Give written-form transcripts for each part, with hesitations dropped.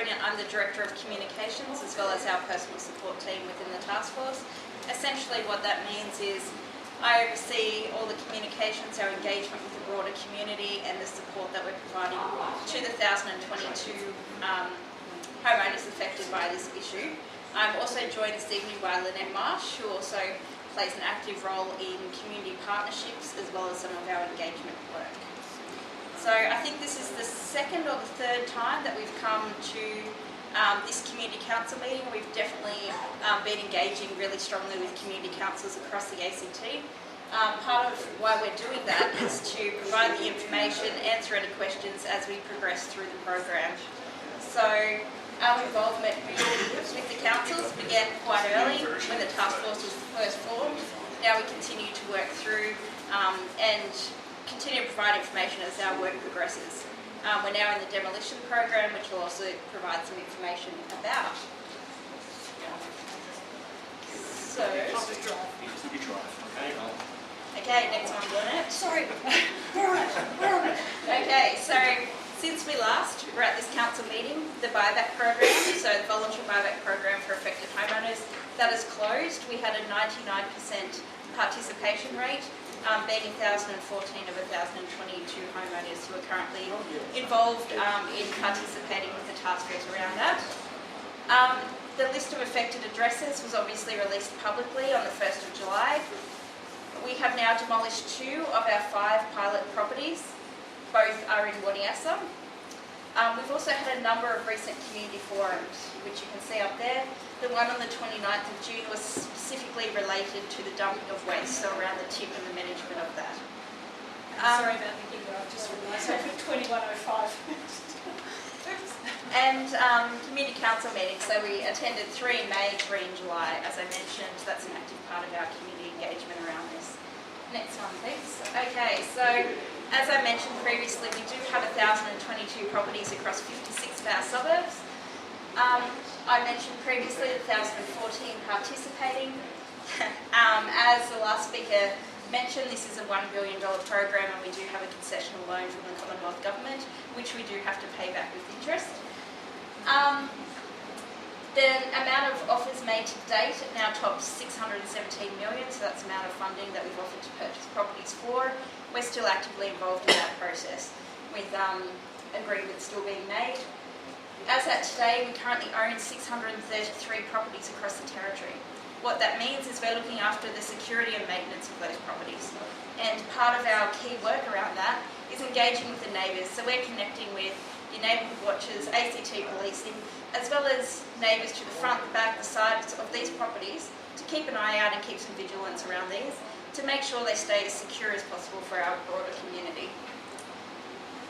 brilliant. I'm the Director of Communications as well as our personal support team within the Taskforce. Essentially what that means is I oversee all the communications, our engagement with the broader community and the support that we're providing to the 1,022 homeowners affected by this issue. I'm also joined this evening by Lynette Marsh, who also plays an active role in community partnerships as well as some of our engagement work. So I think this is the second or the third time that we've come to this community council meeting. We've definitely been engaging really strongly with community councils across the ACT. Part of why we're doing that is to provide the information, answer any questions as we progress through the program. So our involvement with the councils began quite early when the Taskforce was first formed. Now we continue to work through and continue to provide information as our work progresses. We're now in the demolition program, which will also provide some information about. So, okay, next one, Lynette. Sorry. Okay, so since we last were at this council meeting, the buyback program, so the voluntary buyback program for affected homeowners, that is closed. We had a 99% participation rate, being 1,014 of 1,022 homeowners who are currently involved in participating with the Taskforce around that. The list of affected addresses was obviously released publicly on the 1st of July. We have now demolished 2 of our 5 pilot properties. Both are in Waniassa. We've also had a number of recent community forums, which you can see up there. The one on the 29th of June was specifically related to the dumping of waste, so around the tip and the management of that. Sorry about the email, I've just realised I put 2105. And community council meetings, so we attended 3 in May, 3 in July. As I mentioned, that's an active part of our community engagement around this. Next one, please. Okay, so as I mentioned previously, we do have 1,022 properties across 56 of our suburbs. I mentioned previously 1,014 participating. As the last speaker mentioned, this is a $1 billion program and we do have a concessional loan from the Commonwealth Government, which we do have to pay back with interest. The amount of offers made to date now tops 617 million, so that's the amount of funding that we've offered to purchase properties for. We're still actively involved in that process with agreements still being made. As at today, we currently own 633 properties across the Territory. What that means is we're looking after the security and maintenance of those properties. And part of our key work around that is engaging with the neighbours. So we're connecting with your neighbourhood watchers, ACT policing, as well as neighbours to the front, the back, the sides of these properties to keep an eye out and keep some vigilance around these to make sure they stay as secure as possible for our broader community.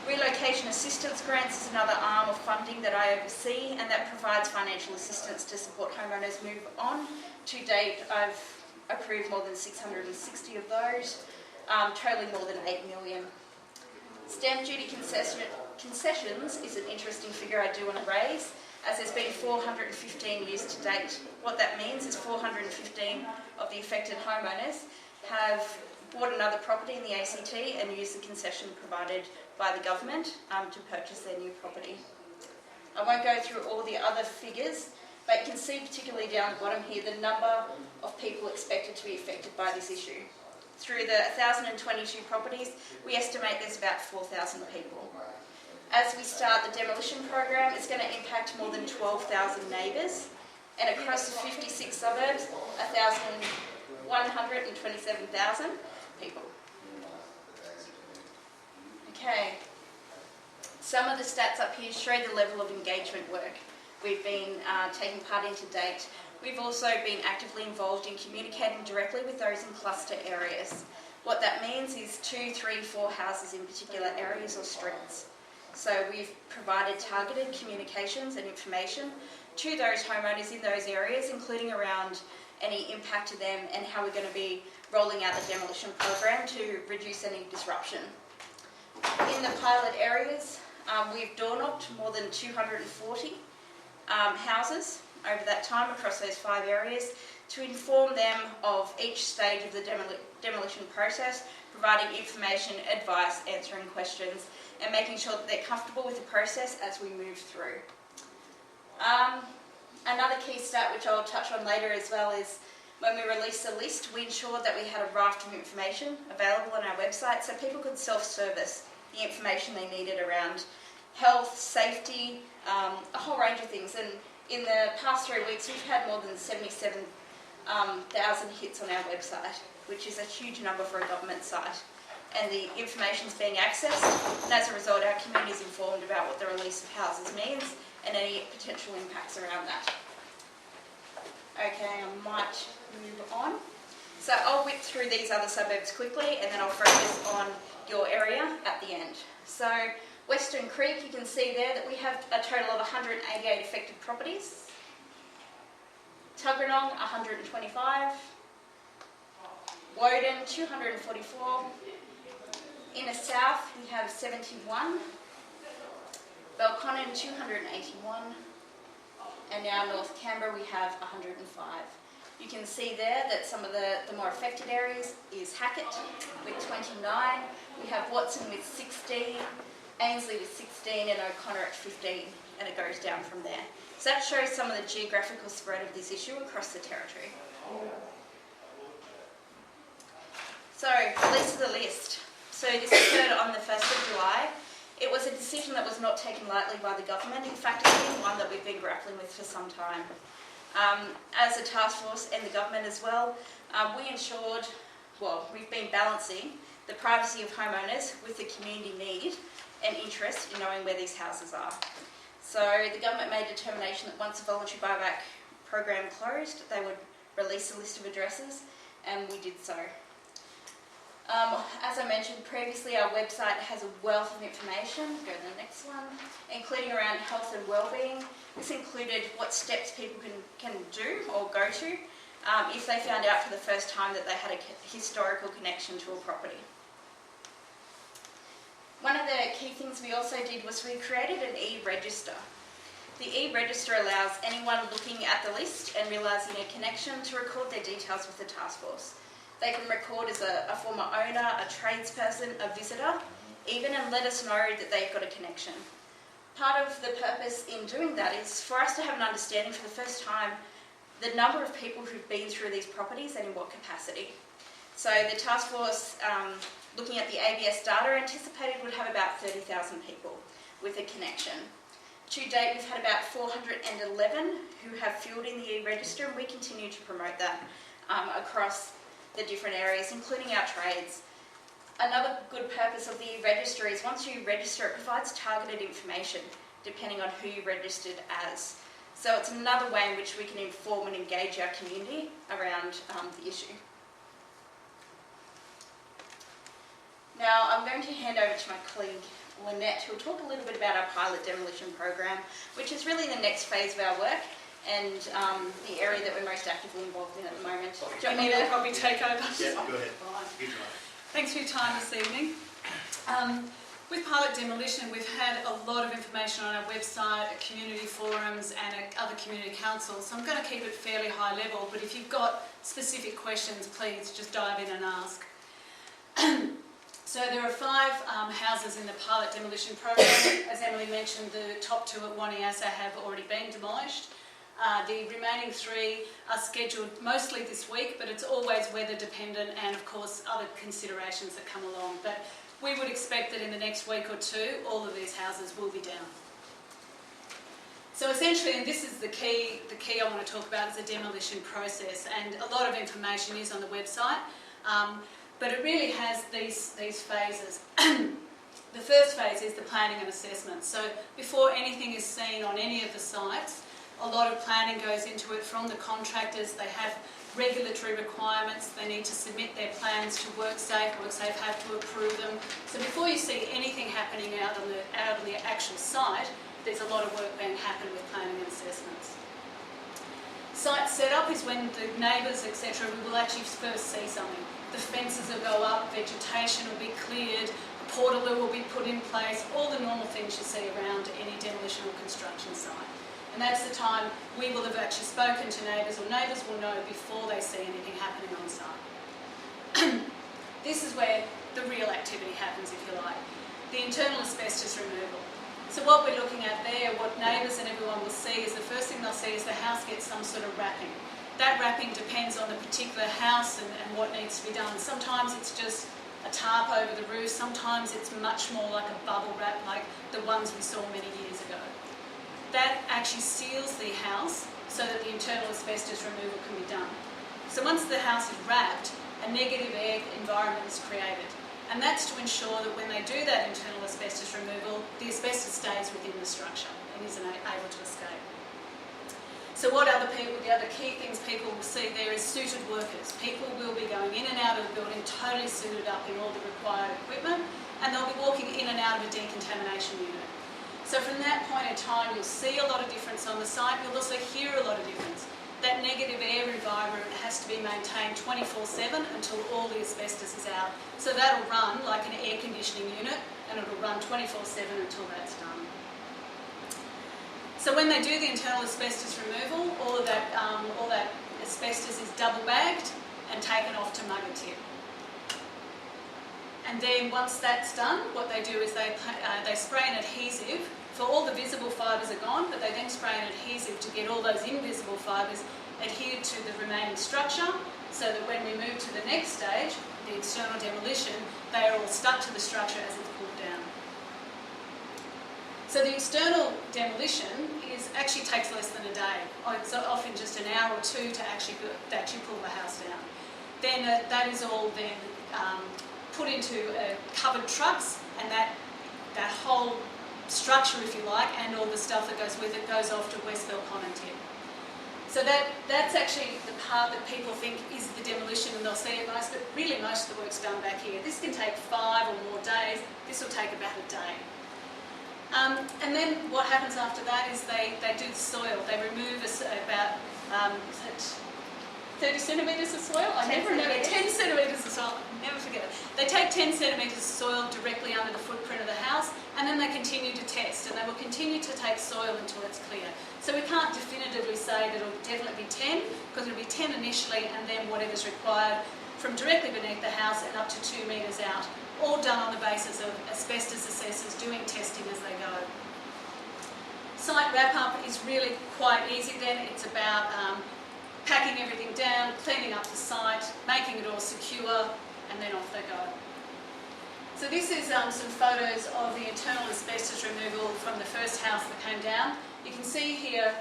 Relocation assistance grants is another arm of funding that I oversee, and that provides financial assistance to support homeowners move on. To date, I've approved more than 660 of those, totaling more than 8 million. Stamp duty concessions is an interesting figure I do want to raise, as there's been 415 used to date. What that means is 415 of the affected homeowners have bought another property in the ACT and used the concession provided by the government to purchase their new property. I won't go through all the other figures, but you can see particularly down the bottom here the number of people expected to be affected by this issue. Through the 1,022 properties, we estimate there's about 4,000 people. As we start the demolition program, it's going to impact more than 12,000 neighbours, and across the 56 suburbs, 127,000 people. Okay, some of the stats up here show the level of engagement work we've been taking part in to date. We've also been actively involved in communicating directly with those in cluster areas. What that means is 2, 3, 4 houses in particular areas or streets. So we've provided targeted communications and information to those homeowners in those areas, including around any impact to them and how we're going to be rolling out the demolition program to reduce any disruption. In the pilot areas, we've door-knocked more than 240 houses over that time across those 5 areas to inform them of each stage of the demolition process, providing information, advice, answering questions, and making sure that they're comfortable with the process as we move through. Another key stat which I'll touch on later as well is when we released the list, we ensured that we had a raft of information available on our website so people could self-service the information they needed around health, safety, a whole range of things. And in the past 3 weeks, we've had more than 77,000 hits on our website, which is a huge number for a government site. And the information's being accessed, and as a result, our community is informed about what the release of houses means and any potential impacts around that. Okay, I might move on. So I'll whip through these other suburbs quickly and then I'll focus on your area at the end. So Western Creek, you can see there that we have a total of 188 affected properties. Tuggeranong, 125. Woden, 244. Inner South, we have 71. Belconnen, 281. And now North Canberra, we have 105. You can see there that some of the more affected areas is Hackett with 29. We have Watson with 16, Ainslie with 16, and O'Connor at 15, and it goes down from there. So that shows some of the geographical spread of this issue across the territory. So, release of the list. So this occurred on the 1st of July. It was a decision that was not taken lightly by the government. In fact, it's been one that we've been grappling with for some time. As a task force and the government as well, we've been balancing the privacy of homeowners with the community need and interest in knowing where these houses are. So the government made a determination that once the voluntary buyback program closed, they would release a list of addresses, and we did so. As I mentioned previously, our website has a wealth of information, go to the next one, including around health and wellbeing. This included what steps people can do or go to if they found out for the first time that they had a historical connection to a property. One of the key things we also did was we created an e-register. The e-register allows anyone looking at the list and realising a connection to record their details with the task force. They can record as a former owner, a tradesperson, a visitor, even, and let us know that they've got a connection. Part of the purpose in doing that is for us to have an understanding for the first time the number of people who've been through these properties and in what capacity. So the task force, looking at the ABS data, anticipated would have about 30,000 people with a connection. To date, we've had about 411 who have filled in the e-register, and we continue to promote that across the different areas, including our trades. Another good purpose of the e-register is once you register, it provides targeted information depending on who you registered as. So it's another way in which we can inform and engage our community around the issue. Now I'm going to hand over to my colleague Lynette, who will talk a little bit about our pilot demolition program, which is really the next phase of our work and the area that we're most actively involved in at the moment. Do you want me to probably take over? Yeah, go ahead. Thanks for your time this evening. With pilot demolition, we've had a lot of information on our website, at community forums and at other community councils, so I'm going to keep it fairly high level, but if you've got specific questions, please just dive in and ask. So there are 5 houses in the pilot demolition program. As Emily mentioned, the top 2 at Waniasa have already been demolished. The remaining 3 are scheduled mostly this week, but it's always weather dependent and of course other considerations that come along. But we would expect that in the next week or 2, all of these houses will be down. So essentially, and this is the key I want to talk about, is the demolition process, and a lot of information is on the website, but it really has these phases. The first phase is the planning and assessment. So before anything is seen on any of the sites, a lot of planning goes into it from the contractors. They have regulatory requirements. They need to submit their plans to WorkSafe. WorkSafe have to approve them. So before you see anything happening out on the actual site, there's a lot of work being happened with planning and assessments. Site setup is when the neighbours, etc., we will actually first see something. The fences will go up, vegetation will be cleared, a portaloo will be put in place, all the normal things you see around any demolition or construction site. And that's the time we will have actually spoken to neighbours, or neighbours will know before they see anything happening on site. This is where the real activity happens, if you like. The internal asbestos removal. So what we're looking at there, what neighbours and everyone will see is the first thing they'll see is the house gets some sort of wrapping. That wrapping depends on the particular house and what needs to be done. Sometimes it's just a tarp over the roof, sometimes it's much more like a bubble wrap like the ones we saw many years ago. That actually seals the house so that the internal asbestos removal can be done. So once the house is wrapped, a negative air environment is created. And that's to ensure that when they do that internal asbestos removal, the asbestos stays within the structure and isn't able to escape. So what the other key things people will see there is suited workers. People will be going in and out of the building totally suited up in all the required equipment, and they'll be walking in and out of a decontamination unit. So from that point in time, you'll see a lot of difference on the site. You'll also hear a lot of difference. That negative air environment has to be maintained 24/7 until all the asbestos is out. So that'll run like an air conditioning unit, and it'll run 24/7 until that's done. So when they do the internal asbestos removal, all that asbestos is double bagged and taken off to mugger tip. And then once that's done, what they do is they spray an adhesive. For all the visible fibres are gone, but they then spray an adhesive to get all those invisible fibres adhered to the remaining structure, so that when we move to the next stage, the external demolition, they are all stuck to the structure as it's pulled down. So the external demolition actually takes less than a day. It's often just an hour or two to actually pull the house down. Then that is all then put into covered trucks, and that whole structure, if you like, and all the stuff that goes with it goes off to Westville Tip. So that's actually the part that people think is the demolition, and they'll see it most, but really most of the work's done back here. This can take 5 or more days. This will take about a day. And then what happens after that is they do the soil. They remove about 30 centimetres of soil? I never remember. 10 centimetres of soil. Never forget it. They take 10 centimetres of soil directly under the footprint of the house, and then they continue to test, and they will continue to take soil until it's clear. So we can't definitively say that it'll definitely be 10, because it'll be 10 initially, and then whatever's required from directly beneath the house and up to 2 metres out, all done on the basis of asbestos assessors doing testing as they go. Site wrap-up is really quite easy then. It's about packing everything down, cleaning up the site, making it all secure, and then off they go. So this is some photos of the internal asbestos removal from the first house that came down. You can see here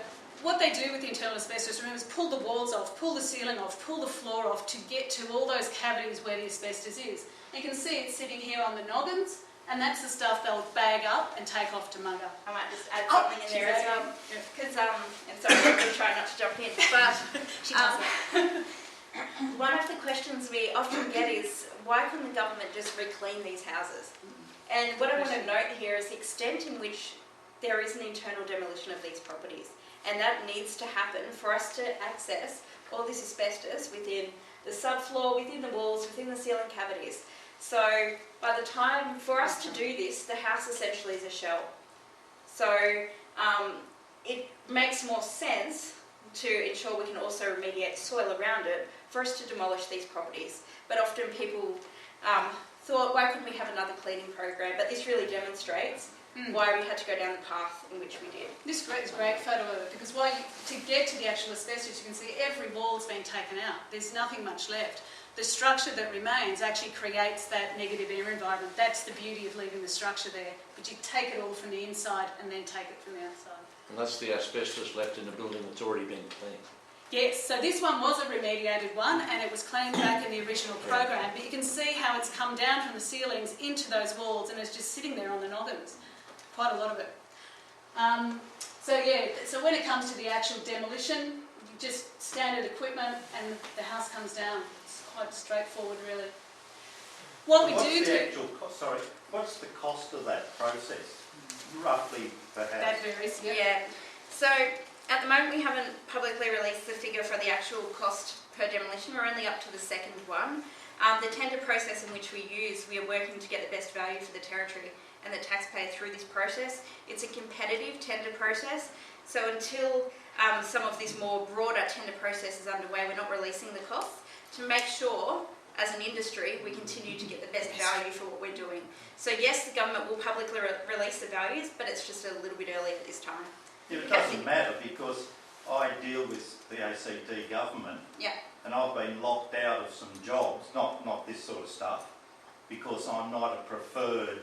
what they do with the internal asbestos removal is pull the walls off, pull the ceiling off, pull the floor off to get to all those cavities where the asbestos is. You can see it's sitting here on the noggins, and that's the stuff they'll bag up and take off to mugger. I might just add something in there as well, because and sorry, I'm trying not to jump in, but She does one of the questions we often get is, why couldn't the government just re-clean these houses? And what I want to note here is the extent in which there is an internal demolition of these properties, and that needs to happen for us to access all this asbestos within the subfloor, within the walls, within the ceiling cavities. So by the time, for us to do this, the house essentially is a shell. So it makes more sense to ensure we can also remediate soil around it for us to demolish these properties. But often people thought, why couldn't we have another cleaning program? But this really demonstrates why we had to go down the path in which we did. This is a great photo of it, because to get to the actual asbestos, you can see every wall's been taken out. There's nothing much left. The structure that remains actually creates that negative air environment. That's the beauty of leaving the structure there. But you take it all from the inside and then take it from the outside. And that's the asbestos left in the building that's already been cleaned. Yes, so this one was a remediated one, and it was cleaned back in the original program, but you can see how it's come down from the ceilings into those walls, and it's just sitting there on the noggins. Quite a lot of it. So when it comes to the actual demolition, just standard equipment and the house comes down. It's quite straightforward, really. What's the cost of that process, roughly, per house? That varies, Yeah. So at the moment we haven't publicly released the figure for the actual cost per demolition. We're only up to the second one. The tender process in which we use, we are working to get the best value for the territory and the taxpayer through this process. It's a competitive tender process, so until some of this more broader tender process is underway, we're not releasing the costs to make sure as an industry, we continue to get the best value for what we're doing. So yes, the government will publicly release the values, but it's just a little bit early at this time. Yeah, it doesn't matter because I deal with the ACT government, Yeah. and I've been locked out of some jobs, not this sort of stuff, because I'm not a preferred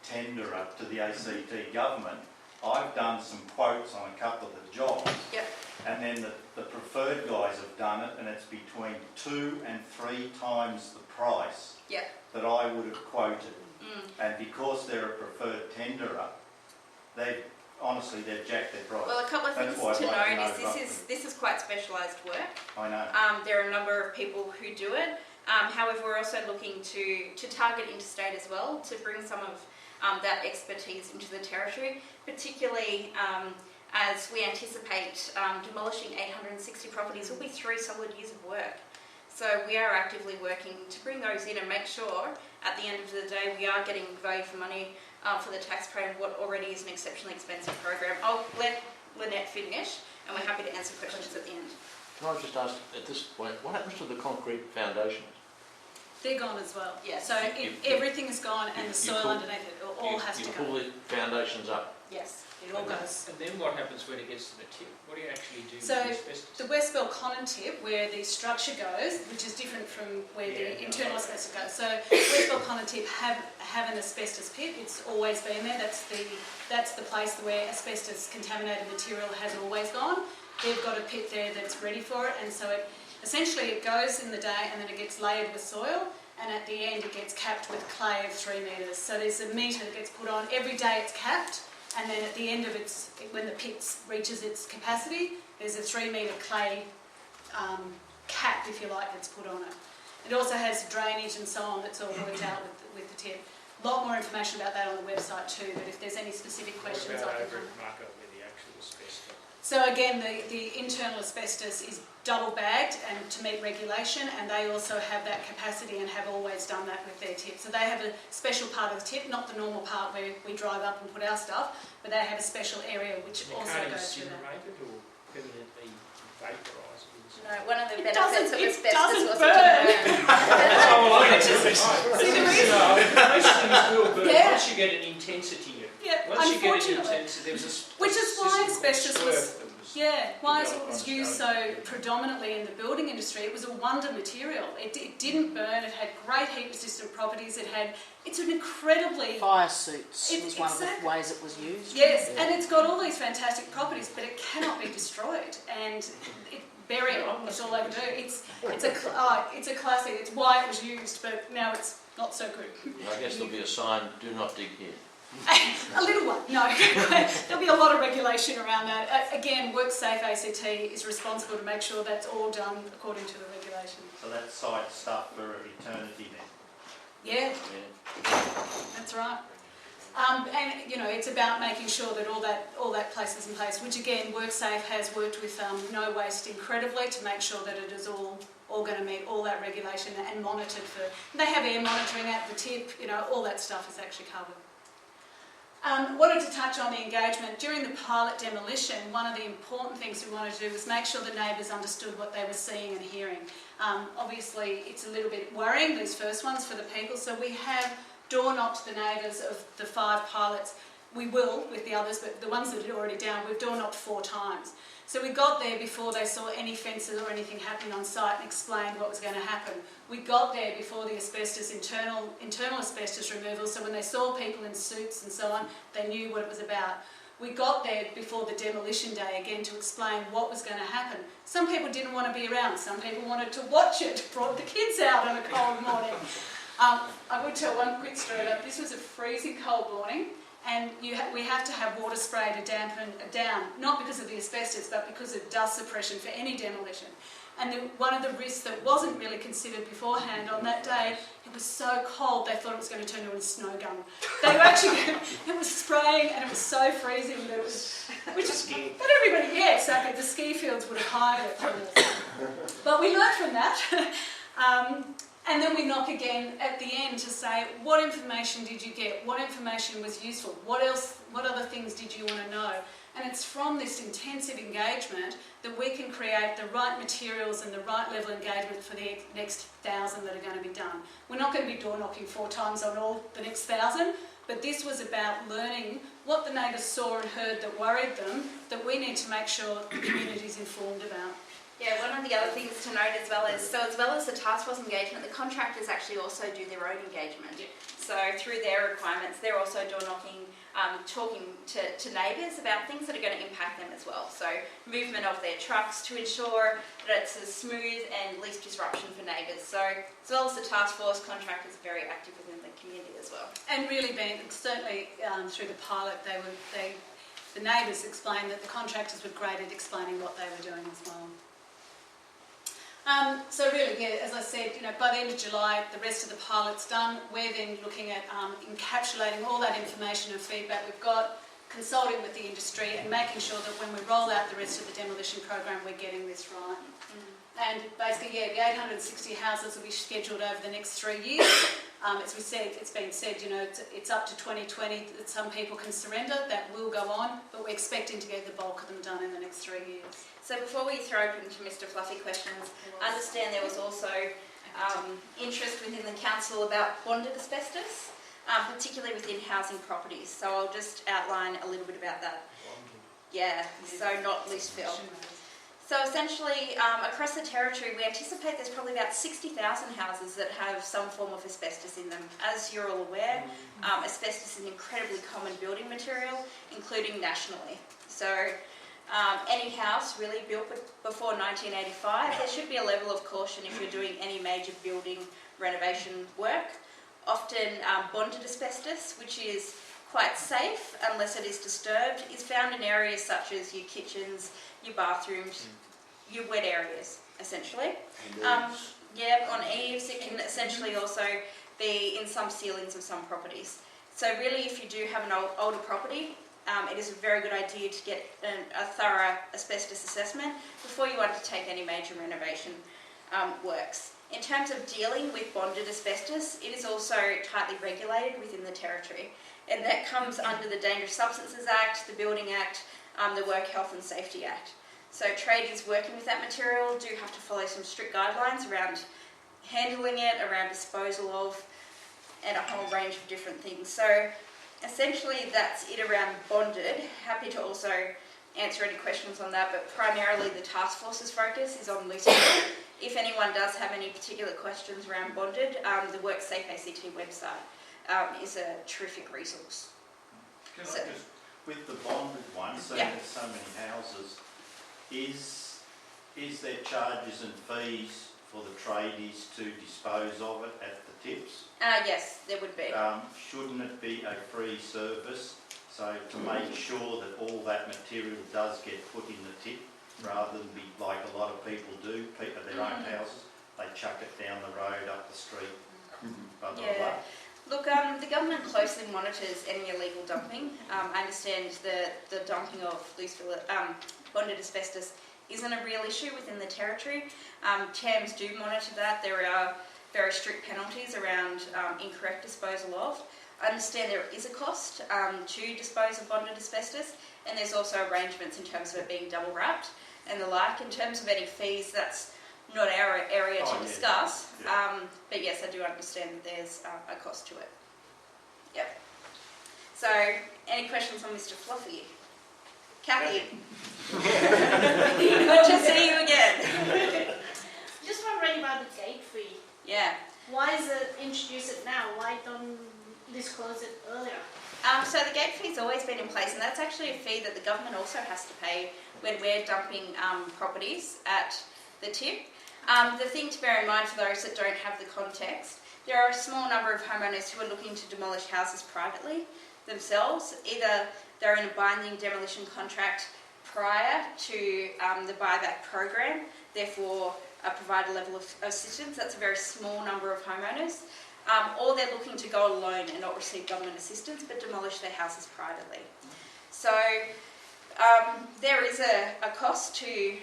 tenderer to the ACT government. I've done some quotes on a couple of the jobs, Yep. and then the preferred guys have done it, and it's between 2 and 3 times the price Yep. that I would have quoted. Mm. And because they're a preferred tenderer, they've jacked their price. Well, a couple of That's things why I'd to like to note know is this is quite specialised work. I know. There are a number of people who do it. However, we're also looking to target interstate as well, to bring some of that expertise into the territory, particularly as we anticipate demolishing 860 properties will be 3 solid years of work. So we are actively working to bring those in and make sure at the end of the day we are getting value for money for the taxpayer in what already is an exceptionally expensive program. I'll let Lynette finish and we're happy to answer questions at the end. Can I just ask at this point, what happens to the concrete foundations? They're gone as well. Yeah. So everything is gone and the soil underneath it all has to You go. pull the foundations up. Yes, it all goes. And then what happens when it gets to the tip? What do you actually do So, with the asbestos? The Westbell Common tip, where the structure goes, which is different from where the internal asbestos goes. So Westbell Common tip have an asbestos pit. It's always been there. That's the place where asbestos contaminated material has always gone. They've got a pit there that's ready for it, and so it goes in the day and then it gets layered with soil, and at the end it gets capped with clay of 3 metres. So there's a metre that gets put on every day. It's capped. And then at the end of when the pit reaches its capacity, there's a 3 metre clay cap, if you like, that's put on it. It also has drainage and so on that's all worked out with the tip. A lot more information about that on the website too, but if there's any specific questions, What I about can over at Marco where the actual asbestos? So again, the internal asbestos is double bagged and to meet regulation, and they also have that capacity and have always done that with their tip. So they have a special part of the tip, not the normal part where we drive up and put our stuff, but they have a special area which You also can't goes through that. incinerate it or permanently vaporise it? No, one of the It benefits of doesn't asbestos was burn. it didn't burn. Oh, well, I See the reason? most things will burn Yeah. once you get an intensity. Yeah, Once you get an unfortunately. intensity, there was a Which is why system called asbestos was- SWIRF that was Yeah, why it developed was on used Australia. so predominantly in the building industry. It was a wonder material. It didn't burn. It had great heat resistant properties. It's an incredibly Fire suits It- was one of exactly. the ways it was used. yes, and it's got all these fantastic properties, but it cannot be destroyed. And bury it. That's all they can do. It's a classic. It's why it was used, but now it's not so good. I guess there'll be a sign, do not dig here. A little one, no. There'll be a lot of regulation around that. Again, WorkSafe ACT is responsible to make sure that's all done according to the regulation. So that's site stuff for eternity then. Yeah, Yeah. that's right. And it's about making sure that all that place is in place. Which again, WorkSafe has worked with No Waste incredibly to make sure that it is all going to meet all that regulation and monitored for. They have air monitoring at the tip. All that stuff is actually covered. Wanted to touch on the engagement. During the pilot demolition, one of the important things we wanted to do was make sure the neighbours understood what they were seeing and hearing. Obviously, it's a little bit worrying, these first ones, for the people, so we have door-knocked the neighbours of the 5 pilots. We will with the others, but the ones that are already down, we've door-knocked 4 times. So we got there before they saw any fences or anything happening on site and explained what was going to happen. We got there before the asbestos, internal asbestos removal, so when they saw people in suits and so on, they knew what it was about. We got there before the demolition day again to explain what was going to happen. Some people didn't want to be around, some people wanted to watch it, brought the kids out on a cold morning. I would tell one quick story about this. Was a freezing cold morning. And we have to have water spray to dampen it down, not because of the asbestos, but because of dust suppression for any demolition. And one of the risks that wasn't really considered beforehand on that day, it was so cold they thought it was going to turn into a snow gun. They were actually, it was spraying and it was so freezing that it was, but everybody, yes, okay, the ski fields would have hired it from us. But we learned from that. And then we knock again at the end to say, what information did you get? What information was useful? What other things did you want to know? And it's from this intensive engagement that we can create the right materials and the right level of engagement for the next 1,000 that are going to be done. We're not going to be door knocking 4 times on all the next 1,000, but this was about learning what the neighbours saw and heard that worried them, that we need to make sure the community is informed about. Yeah, one of the other things to note as well is, so as well as the Taskforce engagement, the contractors actually also do their own engagement. Yeah. So through their requirements, they're also door knocking, talking to neighbours about things that are going to impact them as well. So movement of their trucks to ensure that it's as smooth and least disruption for neighbours. So as well as the Taskforce, contractors are very active within the community as well. And really certainly through the pilot, the neighbours explained that the contractors were great at explaining what they were doing as well. So really, yeah, as I said, by the end of July, the rest of the pilot's done. We're then looking at encapsulating all that information and feedback we've got, consulting with the industry and making sure that when we roll out the rest of the demolition program, we're getting this right. And basically, yeah, the 860 houses will be scheduled over the next 3 years. As we said, it's been said, it's up to 2020 that some people can surrender. That will go on, but we're expecting to get the bulk of them done in the next 3 years. So before we throw open to Mr Fluffy questions, I understand there was also interest within the council about bonded asbestos, particularly within housing properties. So I'll just outline a little bit about that. Yeah, so not loose fill. So essentially, across the territory, we anticipate there's probably about 60,000 houses that have some form of asbestos in them. As you're all aware, asbestos is an incredibly common building material, including nationally. So any house really built before 1985, there should be a level of caution if you're doing any major building renovation work. Often bonded asbestos, which is quite safe unless it is disturbed, is found in areas such as your kitchens, your bathrooms, your wet areas, essentially. Yeah, on eaves. It can essentially also be in some ceilings of some properties. So really, if you do have an older property, it is a very good idea to get a thorough asbestos assessment before you undertake any major renovation works. In terms of dealing with bonded asbestos, it is also tightly regulated within the territory, and that comes under the Dangerous Substances Act, the Building Act, the Work Health and Safety Act. So tradies working with that material do have to follow some strict guidelines around handling it, around disposal of, and a whole range of different things. So essentially that's it around bonded. Happy to also answer any questions on that, but primarily the Taskforce's focus is on loose fill. If anyone does have any particular questions around bonded, the WorkSafe ACT website is a terrific resource. Can I just, with the bonded one, so there's so many houses, is there charges and fees for the tradies to dispose of it at the tips? Yes, there would be. Shouldn't it be a free service? So to make sure that all that material does get put in the tip, rather than be like a lot of people do, at their own houses, they chuck it down the road, up the street, blah, blah, blah. Look, the government closely monitors any illegal dumping. I understand the dumping of loose fill, bonded asbestos isn't a real issue within the territory. CHAMS do monitor that. There are very strict penalties around incorrect disposal of. I understand there is a cost to dispose of bonded asbestos, and there's also arrangements in terms of it being double wrapped and the like. In terms of any fees, that's not our area to discuss, but yes, I do understand that there's a cost to it. Yep. So, any questions on Mr. Fluffy? Kathy? Good to see you again. Just wondering about the gate fee. Yeah. Why is it introduce it now? Why don't disclose it earlier? So the gate fee's always been in place, and that's actually a fee that the government also has to pay when we're dumping properties at the tip. The thing to bear in mind for those that don't have the context, there are a small number of homeowners who are looking to demolish houses privately themselves. Either they're in a binding demolition contract prior to the buyback program, therefore provide a level of assistance. That's a very small number of homeowners. Or they're looking to go alone and not receive government assistance but demolish their houses privately. So there is a cost to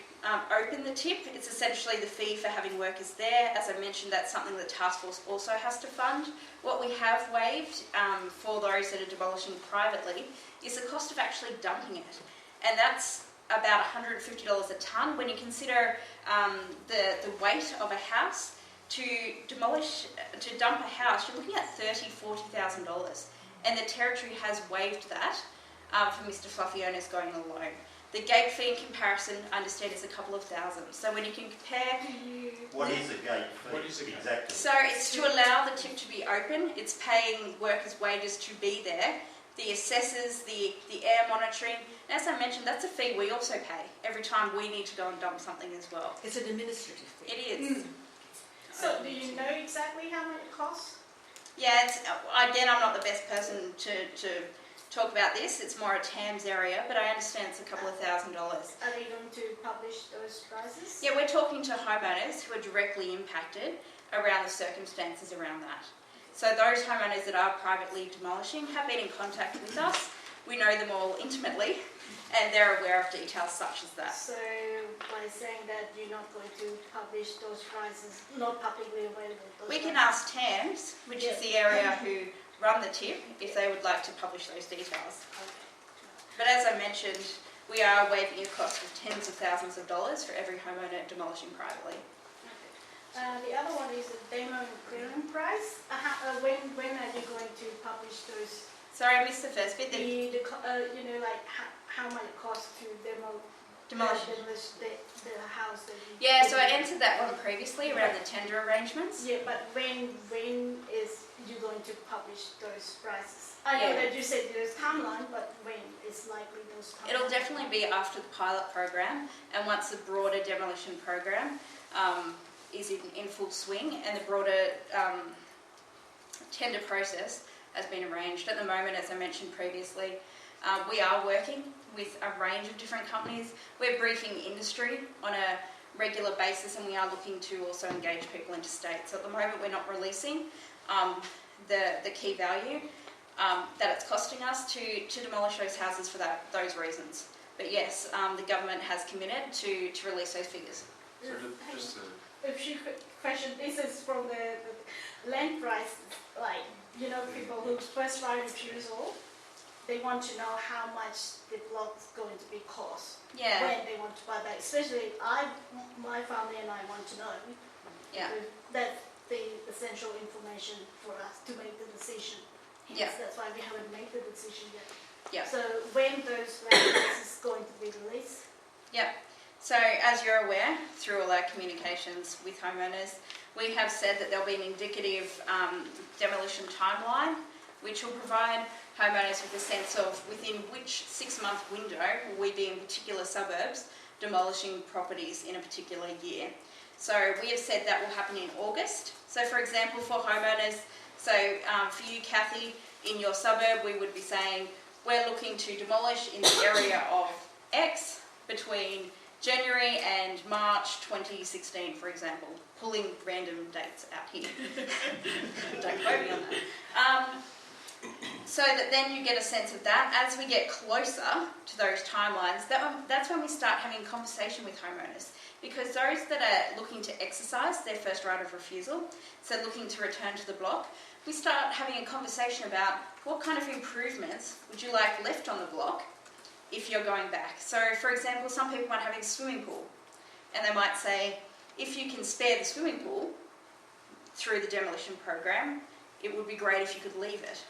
open the tip. It's essentially the fee for having workers there. As I mentioned, that's something that Taskforce also has to fund. What we have waived for those that are demolishing privately is the cost of actually dumping it. and that's about $150 a tonne. When you consider the weight of a house, to dump a house, you're looking at $30,000-$40,000, and the Territory has waived that for Mr. Fluffy owners going alone. The gate fee in comparison, I understand, is a couple of thousand. So when you can compare... What is a gate fee? What is a gate? Exactly. So it's to allow the tip to be open. It's paying workers' wages to be there. The assessors, the air monitoring. As I mentioned, that's a fee we also pay every time we need to go and dump something as well. It's an administrative fee. It is. So do you know exactly how much it costs? Yeah, it's, again, I'm not the best person to talk about this. It's more a TAMS area, but I understand it's a couple of $1,000s. Are they going to publish those prices? Yeah, we're talking to homeowners who are directly impacted around the circumstances around that. So those homeowners that are privately demolishing have been in contact with us. We know them all intimately, and they're aware of details such as that. So by saying that you're not going to publish those prices, not publicly available? Those We can prices. ask TAMS, which is the area who run the tip, if they would like to publish those details. But as I mentioned, we are waiving a cost of tens of thousands of dollars for every homeowner demolishing privately. The other one is the demo and clearing price. When are you going to publish those? Sorry, I missed the first bit. Like how much it costs to Demolish. demolish the house that you... Yeah, so I answered that one previously around the tender arrangements. Yeah, but when is you going to publish those prices? I know Yeah. that you said there's timeline, but when is likely those timelines? It'll definitely be after the pilot program, and once the broader demolition program is in full swing, and the broader tender process has been arranged. At the moment, as I mentioned previously, we are working with a range of different companies. We're briefing industry on a regular basis, and we are looking to also engage people interstate. So at the moment, we're not releasing the key value that it's costing us to demolish those houses for those reasons. But yes, the government has committed to release those figures. So just to... If you could question, this is from the land price, like, people who first right refusal, they want to know how much the block's going to be cost. Yeah, When they want to buy that, especially my family and I want to know. yeah, Because that's the essential information for us to make the decision. Hence, Yeah. That's why we haven't made the decision yet. yeah. So when those land prices going to be released? So as you're aware, through all our communications with homeowners, we have said that there'll be an indicative demolition timeline, which will provide homeowners with a sense of within which 6-month window will we be in particular suburbs demolishing properties in a particular year. So we have said that will happen in August. So for example, for homeowners, for you, Kathy, in your suburb, we would be saying we're looking to demolish in the area of X between January and March 2016, for example, pulling random dates out here. Don't quote me on that. So that then you get a sense of that. As we get closer to those timelines, that's when we start having a conversation with homeowners. Because those that are looking to exercise their first right of refusal, so looking to return to the block, we start having a conversation about what kind of improvements would you like left on the block if you're going back. So for example, some people might have a swimming pool, and they might say, if you can spare the swimming pool through the demolition program, it would be great if you could leave it.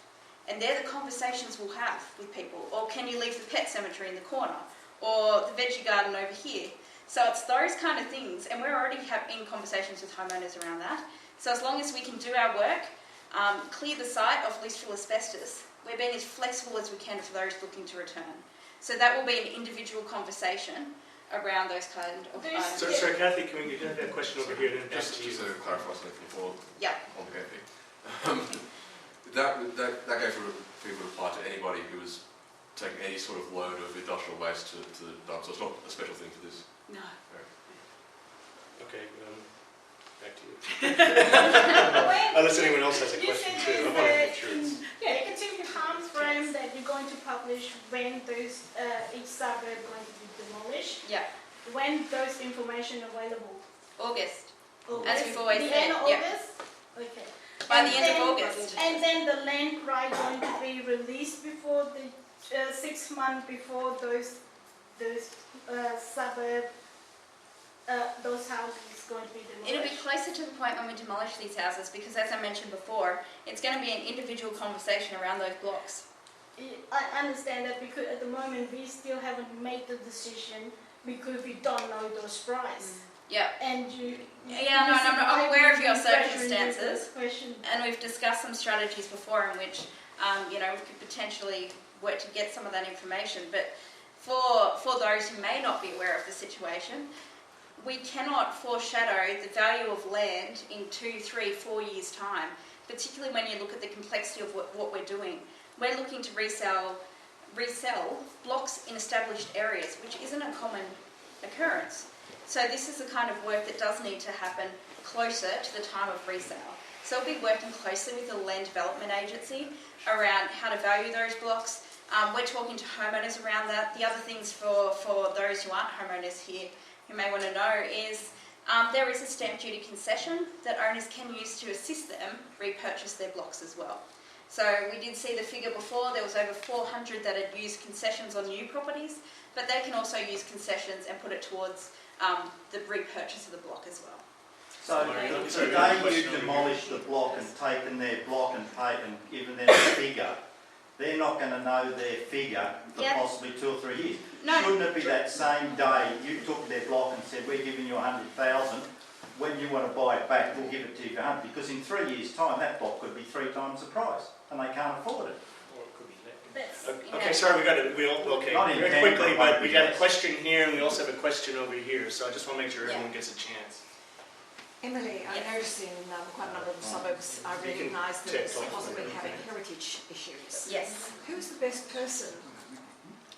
And they're the conversations we'll have with people. Or can you leave the pet cemetery in the corner? Or the veggie garden over here? So it's those kind of things, and we're already in conversations with homeowners around that. So as long as we can do our work, clear the site of loose-fill asbestos, we're being as flexible as we can for those looking to return. So that will be an individual conversation around those kind of items. So Kathy, can we get that question over here? And Just to clarify something before Yeah. on the gate. That gate fee would apply to anybody who was taking any sort of load of industrial waste to the dump, so it's not a special thing for this. No. Okay, back to you. When Unless anyone else has a you question said too. I there's want to make sure it's... negative time frame that you're going to publish when those each suburb going to be demolished. Yeah. When those information available? August. August? As we've always the said, end of yeah. August? Okay. By And the end then- of August. And then the land right going to be released before the 6 months before those those those houses going to be demolished? It'll be closer to the point when we demolish these houses because, as I mentioned before, it's going to be an individual conversation around those blocks. I understand that because at the moment we still haven't made the decision because we don't know those price. Yeah. And you. Yeah, no, and I'm aware of your pressuring circumstances, you question. and we've discussed some strategies before in which, we could potentially work to get some of that information. But for those who may not be aware of the situation, we cannot foreshadow the value of land in 2, 3, 4 years' time, particularly when you look at the complexity of what we're doing. We're looking to resell blocks in established areas, which isn't a common occurrence. So this is the kind of work that does need to happen closer to the time of resale. So we'll be working closely with the Land Development Agency around how to value those blocks. We're talking to homeowners around that. The other things for those who aren't homeowners here who may want to know is there is a stamp duty concession that owners can use to assist them repurchase their blocks as well. So we did see the figure before, there was over 400 that had used concessions on new properties, but they can also use concessions and put it towards the repurchase of the block as well. So today you demolish the block and taken their block and paid and given them a figure, they're not going to know their figure for possibly 2 or 3 years. No. Shouldn't it be that same day you took their block and said, we're giving you 100,000, when you want to buy it back, we'll give it to you for 100, because in 3 years' time that block could be 3 times the price and they can't afford it. Or it could be That's, Okay, sorry, okay, Not in very Canberra, quickly, but we got a yes. question here and we also have a question over here, so I just want to make sure everyone gets a chance. Emily, I noticed in quite a number of the suburbs, I You can recognise that it's talk possibly to having them. heritage issues. Yes. Who's the best person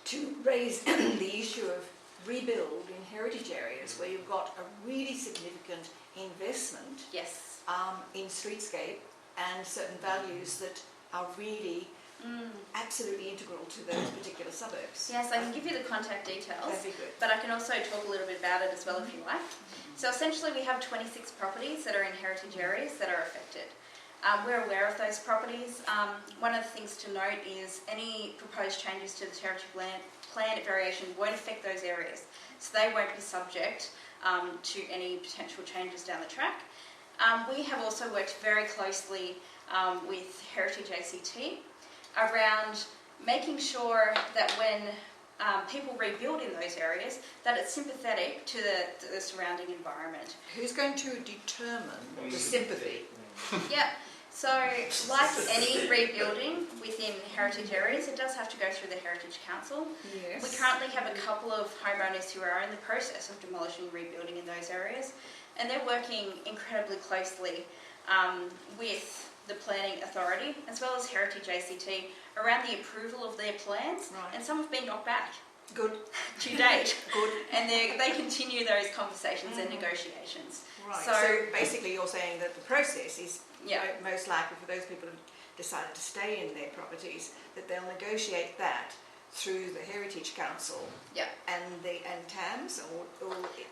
to raise the issue of rebuild in heritage areas where you've got a really significant investment Yes. in streetscape and certain values that are really absolutely integral to those particular suburbs? Yes, I can give you the contact details. That'd be good. But I can also talk a little bit about it as well if you like. So essentially we have 26 properties that are in heritage areas that are affected. We're aware of those properties. One of the things to note is any proposed changes to the territory plan variation won't affect those areas. So they won't be subject to any potential changes down the track. We have also worked very closely with Heritage ACT around making sure that when people rebuild in those areas, that it's sympathetic to the surrounding environment. Who's going to determine the sympathy? Yeah, so like any rebuilding within heritage areas, it does have to go through the Heritage Council. Yes. We currently have a couple of homeowners who are in the process of demolishing and rebuilding in those areas, and they're working incredibly closely with the Planning Authority as well as Heritage ACT around the approval of their plans, Right. and some have been knocked back Good. to date. Good. And they continue those conversations and negotiations. Right. So- So basically you're saying that the process is Yeah. most likely for those people who decided to stay in their properties, that they'll negotiate that through the Heritage Council Yeah. and TAMS or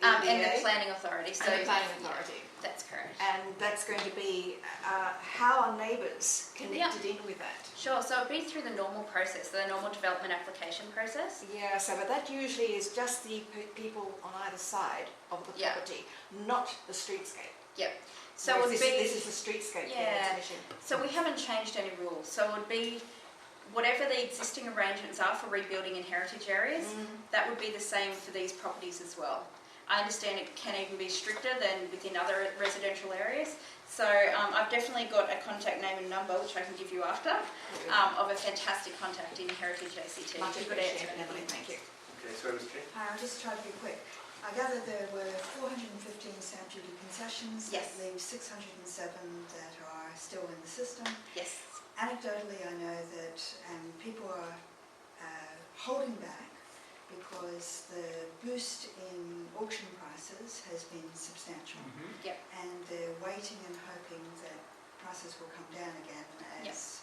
And the EBA Planning Authority. So and the Planning Authority. that's correct. And that's going to be how are neighbours connected in with that? Sure, so it'd be through the normal process, the normal development application process. Yeah, so but that usually is just the people on either side of the Yeah. property, not the streetscape. Yep. So Whereas it would this be, is the streetscape Yeah. definition. so we haven't changed any rules. So it would be whatever the existing arrangements are for rebuilding in heritage areas, that would be the same for these properties as well. I understand it can even be stricter than within other residential areas. So I've definitely got a contact name and number, which I can give you after, of a fantastic contact in Heritage ACT. Much who could answer appreciated, any Emily, questions. thank you. Okay, so Ms. King. Hi, I'll just try to be quick. I gather there were 415 stamp duty concessions. Yes. That leaves 607 that are still in the system. Yes. Anecdotally, I know that people are holding back because the boost in auction prices has been substantial. Yep. And they're waiting and hoping that prices will come down again as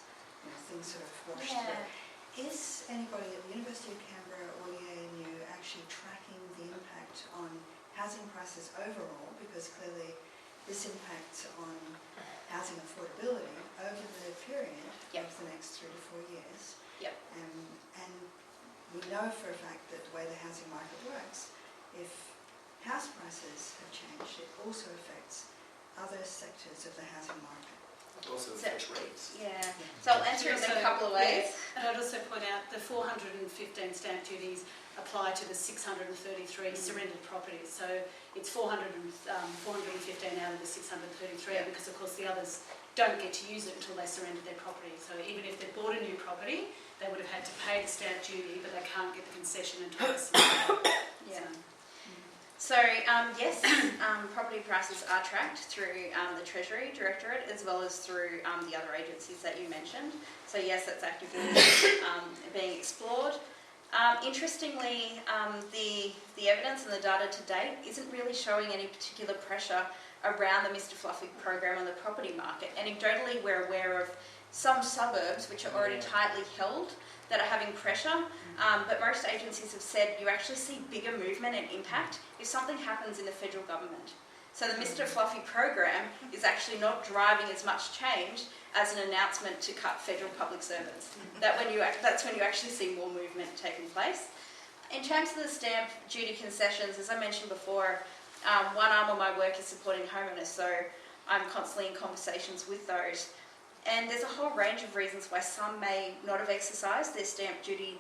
things sort of wash through. Is anybody at the University of Canberra or the ANU actually tracking the impact on housing prices overall? Because clearly this impacts on housing affordability over the period of the next 3 to 4 years. Yep. And we know for a fact that the way the housing market works, if house prices have changed, it also affects other sectors of the housing market. It also affects rates. Yeah, so I'll answer it in a couple of ways. And I'd also point out the 415 stamp duties apply to the 633 surrendered properties. So it's 415 out of the 633 because of course the others don't get to use it until they surrender their property. So even if they bought a new property, they would have had to pay the stamp duty, but they can't get the concession until they surrender. Yeah. So yes, property prices are tracked through the Treasury Directorate as well as through the other agencies that you mentioned. So yes, that's actively being explored. Interestingly, the evidence and the data to date isn't really showing any particular pressure around the Mr Fluffy program on the property market. Anecdotally, we're aware of some suburbs which are already tightly held that are having pressure, but most agencies have said you actually see bigger movement and impact if something happens in the federal government. So the Mr Fluffy program is actually not driving as much change as an announcement to cut federal public servants. That's when you actually see more movement taking place. In terms of the stamp duty concessions, as I mentioned before, one arm of my work is supporting homeowners, so I'm constantly in conversations with those. And there's a whole range of reasons why some may not have exercised their stamp duty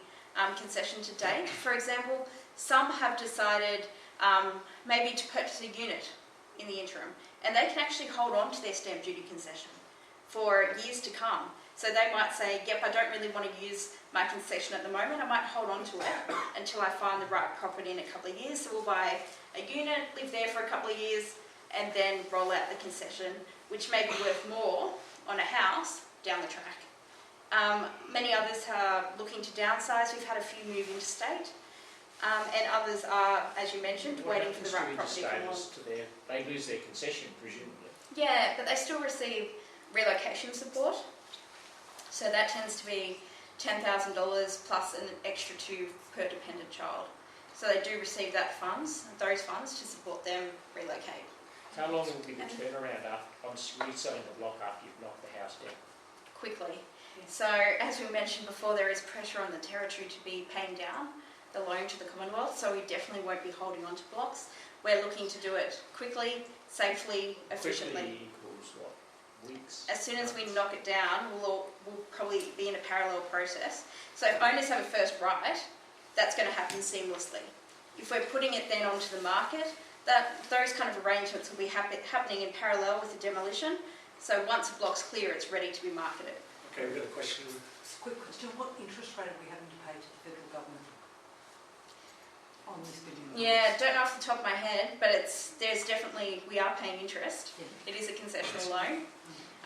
concession to date. For example, some have decided maybe to purchase a unit in the interim, and they can actually hold on to their stamp duty concession for years to come. So they might say, yep, I don't really want to use my concession at the moment, I might hold on to it until I find the right property in a couple of years. So we'll buy a unit, live there for a couple of years, and then roll out the concession, which may be worth more on a house down the track. Many others are looking to downsize. We've had a few move interstate, and others are, as you mentioned, waiting for the right property to come along. They lose their concession, presumably. Yeah, but they still receive relocation support. So that tends to be $10,000 plus an extra $2 per dependent child. So they do receive those funds to support them relocate. How long will be the turnaround on reselling the block after you've knocked the house down? Quickly. So as we mentioned before, there is pressure on the territory to be paying down the loan to the Commonwealth, so we definitely won't be holding on to blocks. We're looking to do it quickly, safely, efficiently. Quickly equals what? Weeks? As soon as we knock it down, we'll probably be in a parallel process. So if owners have a first right, that's going to happen seamlessly. If we're putting it then onto the market, those kind of arrangements will be happening in parallel with the demolition. So once a block's clear, it's ready to be marketed. Okay, we've got a question. Just a quick question. What interest rate are we having to pay to the federal government on this billion? Yeah, don't know off the top of my head, but we are paying interest. Yeah. It is a concessional loan.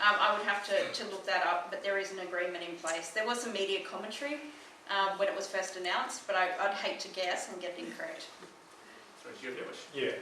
I would have to look that up, but there is an agreement in place. There was some media commentary when it was first announced, but I'd hate to guess and get it incorrect. Sorry, do you have a question? Yeah.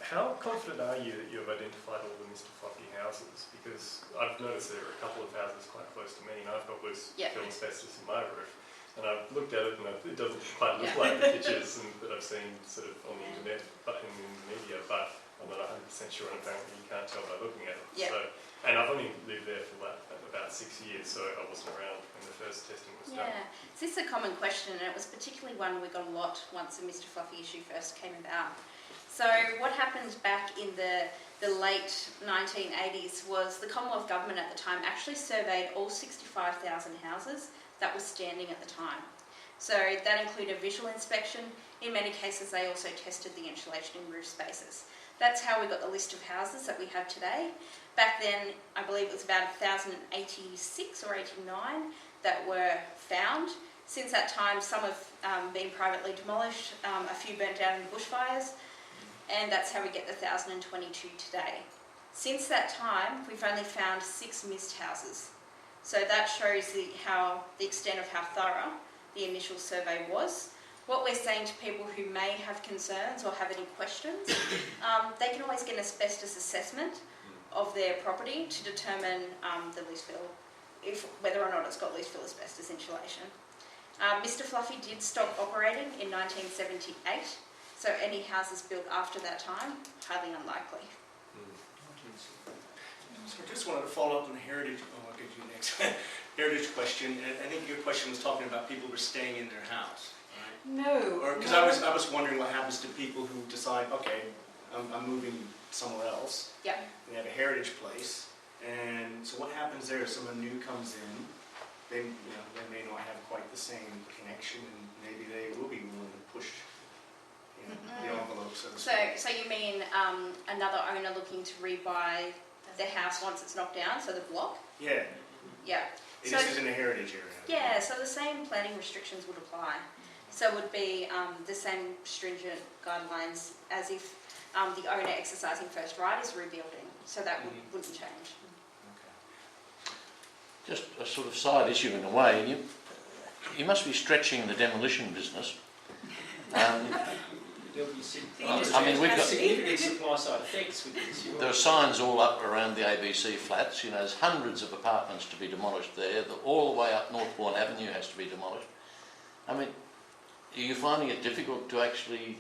How confident are you that you have identified all the Mr Fluffy houses? Because I've noticed there are a couple of houses quite close to me, and I've got loose film asbestos in my roof. And I've looked at it, and it doesn't quite look like the pictures that I've seen sort of on the internet, but in the media. But I'm not 100% sure, and apparently you can't tell by looking at it. Yeah. So, and I've only lived there for about 6 years, so I wasn't around when the first testing was done. Yeah, so this is a common question, and it was particularly one we got a lot once the Mr Fluffy issue first came about. So what happened back in the late 1980s was the Commonwealth Government at the time actually surveyed all 65,000 houses that were standing at the time. So that included visual inspection. In many cases, they also tested the insulation in roof spaces. That's how we got the list of houses that we have today. Back then, I believe it was about 1,086 or 89 that were found. Since that time, some have been privately demolished, a few burnt down in bushfires, and that's how we get the 1,022 today. Since that time, we've only found 6 missed houses. So that shows the extent of how thorough the initial survey was. What we're saying to people who may have concerns or have any questions, they can always get an asbestos assessment of their property to determine the loose fill, whether or not it's got loose fill asbestos insulation. Mr Fluffy did stop operating in 1978, so any houses built after that time, highly unlikely. So I just wanted to follow up on the heritage. Oh, I'll get you next. heritage question, and I think your question was talking about people who were staying in their house, right? No. Or, because I was wondering what happens to people who decide, okay, I'm moving somewhere else. Yeah. They have a heritage place, and so what happens there if someone new comes in? They may not have quite the same connection, and maybe they will be willing to push the envelope, so to speak. So you mean another owner looking to rebuy the house once it's knocked down, so the block? Yeah. Yeah. This is in a heritage area. Yeah, so the same planning restrictions would apply. So it would be the same stringent guidelines as if the owner exercising first right is rebuilding. So that wouldn't change. Just a sort of side issue in a way, you must be stretching the demolition business. I mean, we've got significant supply side effects with this. there are signs all up around the ABC flats. You know, there's hundreds of apartments to be demolished there. All the way up Northbourne Avenue has to be demolished. I mean, are you finding it difficult to actually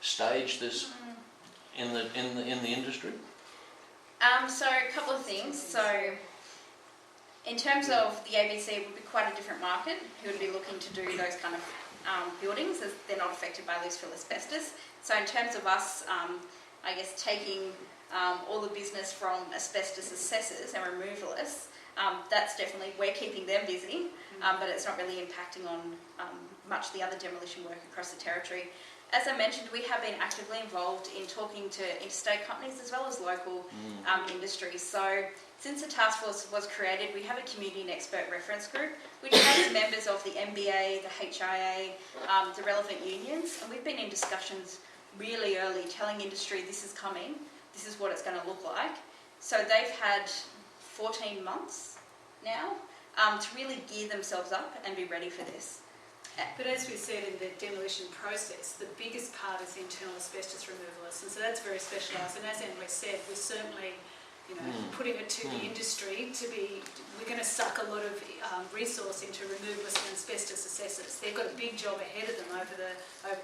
stage this in the industry? So a couple of things. So in terms of the ABC, it would be quite a different market who would be looking to do those kind of buildings, as they're not affected by loose fill asbestos. So in terms of us, I guess, taking all the business from asbestos assessors and removalists, that's definitely, we're keeping them busy, but it's not really impacting on much of the other demolition work across the territory. As I mentioned, we have been actively involved in talking to interstate companies as well as local industries. So since the task force was created, we have a community and expert reference group, which has members of the MBA, the HIA, the relevant unions, and we've been in discussions really early, telling industry this is coming, this is what it's going to look like. So they've had 14 months now to really gear themselves up and be ready for this. But as we said in the demolition process, the biggest part is internal asbestos removalists, and so that's very specialised. And as Emily said, we're certainly, putting it to the industry to be. We're going to suck a lot of resource into removalists and asbestos assessors. They've got a big job ahead of them over the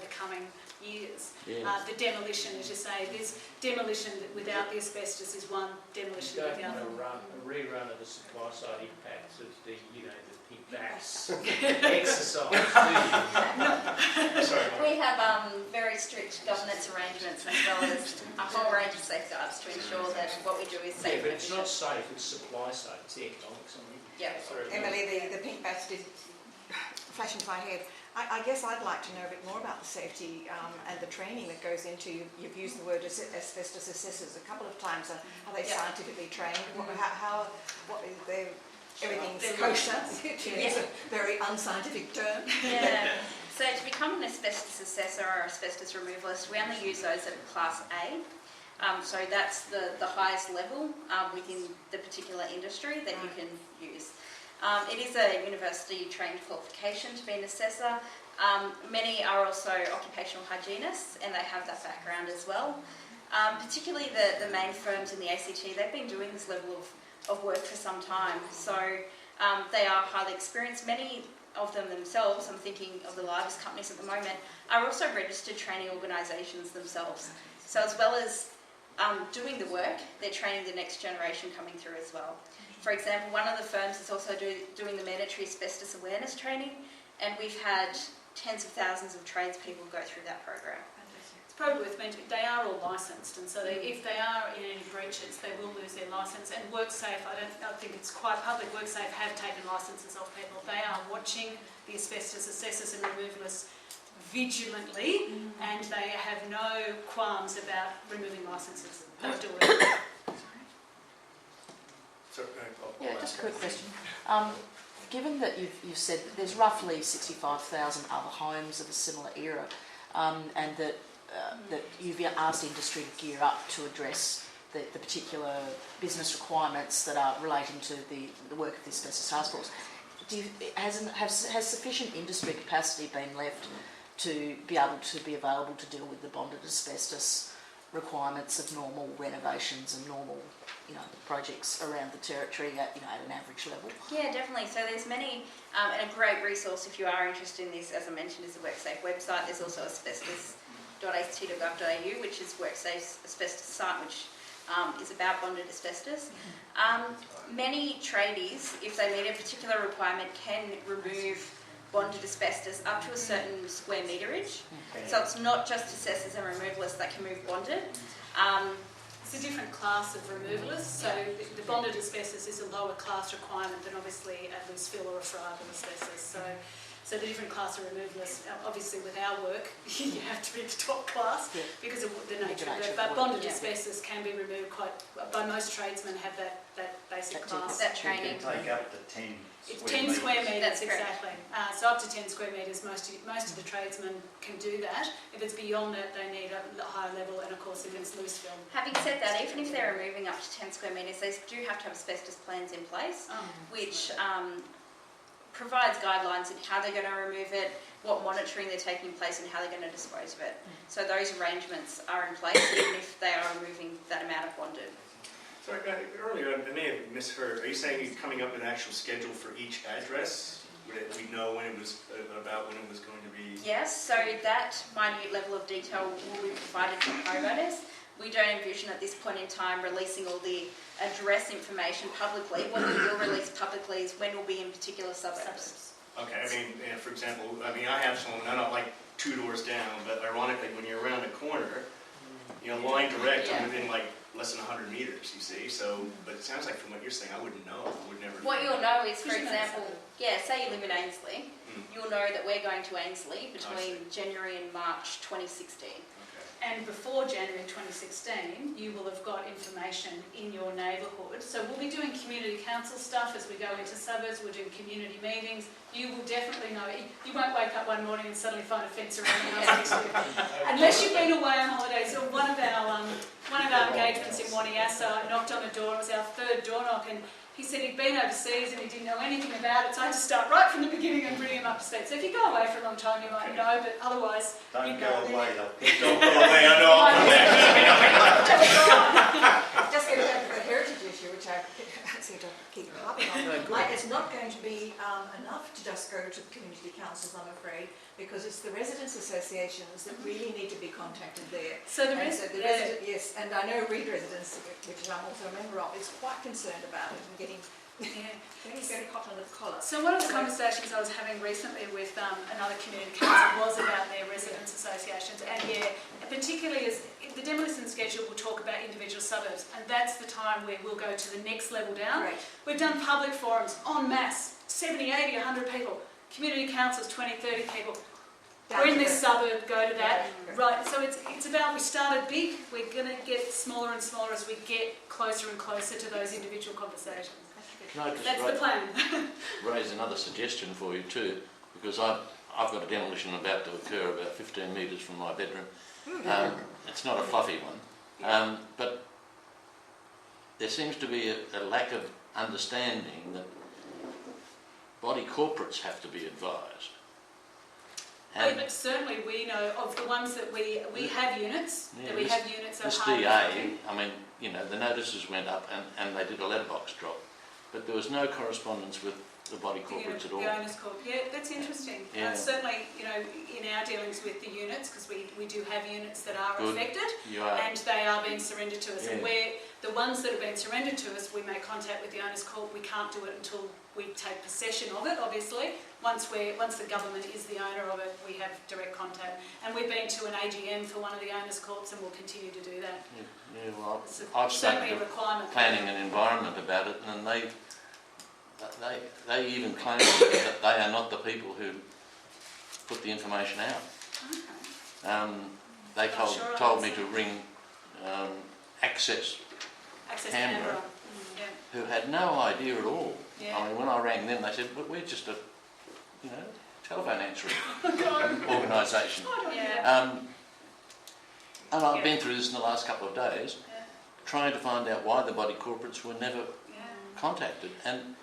coming years. Yeah. The demolition, as you say, there's demolition without the asbestos is one, demolition with the other. You don't want a rerun of the supply side impacts of the pink backs exercise, do you? Sorry. We have very strict governance arrangements as well as a whole range of safeguards to ensure that what we do is safe. Yeah, but it's not safe, it's supply side, it's the economics on it. Yeah. Emily, the pink bats did flash into my head. I guess I'd like to know a bit more about the safety and the training that goes into, you've used the word asbestos assessors a couple of times. Are they scientifically trained? Everything's kosher, which is a very unscientific term. Yeah. So to become an asbestos assessor or asbestos removalist, we only use those at Class A. So that's the highest level within the particular industry that you can use. It is a university trained qualification to be an assessor. Many are also occupational hygienists and they have that background as well. Particularly the main firms in the ACT, they've been doing this level of work for some time. So they are highly experienced. Many of them themselves, I'm thinking of the largest companies at the moment, are also registered training organisations themselves. So as well as doing the work, they're training the next generation coming through as well. For example, one of the firms is also doing the mandatory asbestos awareness training, and we've had tens of thousands of tradespeople go through that program. It's probably worth mentioning, they are all licensed, and so if they are in any breaches, they will lose their licence. And WorkSafe, I think it's quite public, WorkSafe have taken licences off people. They are watching the asbestos assessors and removalists vigilantly, and they have no qualms about removing licences. They'll do it. Just a quick question. Given that you've said that there's roughly 65,000 other homes of a similar era, and that you've asked industry to gear up to address the particular business requirements that are relating to the work of the Asbestos Taskforce, has sufficient industry capacity been left to be able to be available to deal with the bonded asbestos requirements of normal renovations and normal projects around the territory at an average level? Yeah, definitely. So there's many, and a great resource if you are interested in this, as I mentioned, is the WorkSafe website. There's also asbestos.act.gov.au, which is WorkSafe's asbestos site, which is about bonded asbestos. Many tradies, if they meet a particular requirement, can remove bonded asbestos up to a certain square meterage. So it's not just assessors and removalists that can move bonded. It's a different class of removalists, so the bonded asbestos is a lower class requirement than obviously a loose fill or a friable asbestos. So the different class of removalists, obviously with our work, you have to be the top class because of the nature of it. But bonded asbestos can be removed by most tradesmen have that basic class. That training. You can take up to 10 It's square 10 square metres. metres, exactly. So up to 10 square metres, most of the tradesmen can do that. If it's beyond that, they need a higher level, and of course if it's loose fill. Having said that, even if they're removing up to 10 square metres, they do have to have asbestos plans in place, which provides guidelines in how they're going to remove it, what monitoring they're taking place, and how they're going to dispose of it. So those arrangements are in place, even if they are removing that amount of bonded. Sorry, earlier I may have misheard. Are you saying you're coming up with an actual schedule for each address? Would we know when it was going to be? Yes, so that minute level of detail will be provided to homeowners. We don't envision at this point in time releasing all the address information publicly. What we will release publicly is when we'll be in particular suburbs. Okay, I mean, for example, I have someone, I'm not like 2 doors down, but ironically, when you're around a corner, line direct, I'm within like less than 100 meters, you see, so, but it sounds like from what you're saying, I wouldn't know, I would never. What you'll know is, for example, say you live in Ainsley, you'll know that we're going to Ainsley between January and March 2016. And before January 2016, you will have got information in your neighbourhood. So we'll be doing community council stuff as we go into suburbs, we're doing community meetings. You will definitely know, you won't wake up one morning and suddenly find a fence around the house next to you. Unless you've been away on holidays. So one of our engagements in Waniassa, I knocked on a door, it was our 3rd door knock, and he said he'd been overseas and he didn't know anything about it, so I had to start right from the beginning and bring him up to speed. So if you go away for a long time, you might know, but otherwise... Don't go away, they'll pick Don't go away, I know I'll come back. Just getting back to the heritage issue, which I seem to keep harping on. It's not going to be enough to just go to the community councils, I'm afraid, because it's the residents' associations that really need to be contacted there. So Yes, and I know Reed Residents, which I'm also a member of, is quite concerned about it and getting very hot under the collar. So one of the conversations I was having recently with another community council was about their residents' associations, and particularly as the demolition schedule will talk about individual suburbs, and that's the time where we'll go to the next level down. Right. We've done public forums en masse, 70, 80, 100 people. Community councils, 20, 30 people. We're in this suburb, go to that. Right, so it's about, we started big, we're going to get smaller and smaller as we get closer and closer to those individual conversations. That's the plan. Raise another suggestion for you too, because I've got a demolition about to occur about 15 metres from my bedroom. It's not a fluffy one, but there seems to be a lack of understanding that body corporates have to be advised. But certainly we know of the ones that we have units, This DA, I mean, the notices went up and they did a letterbox drop, but there was no correspondence with the body corporates at all. The owners corp, that's interesting. Certainly, in our dealings with the units, because we do have units that are affected, and they are being surrendered to us. And where the ones that have been surrendered to us, we make contact with the owners corp. We can't do it until we take possession of it, obviously. Once the government is the owner of it, we have direct contact. And we've been to an AGM for one of the owners corps, and we'll continue to do that. Well, I've spoken to planning and environment about it, and they even claim that they are not the people who put the information out. They told me to ring Access Canberra, who had no idea at all. I mean, when I rang them, they said, "But we're just a, telephone answering organisation." And I've been through this in the last couple of days, trying to find out why the body corporates were never contacted. And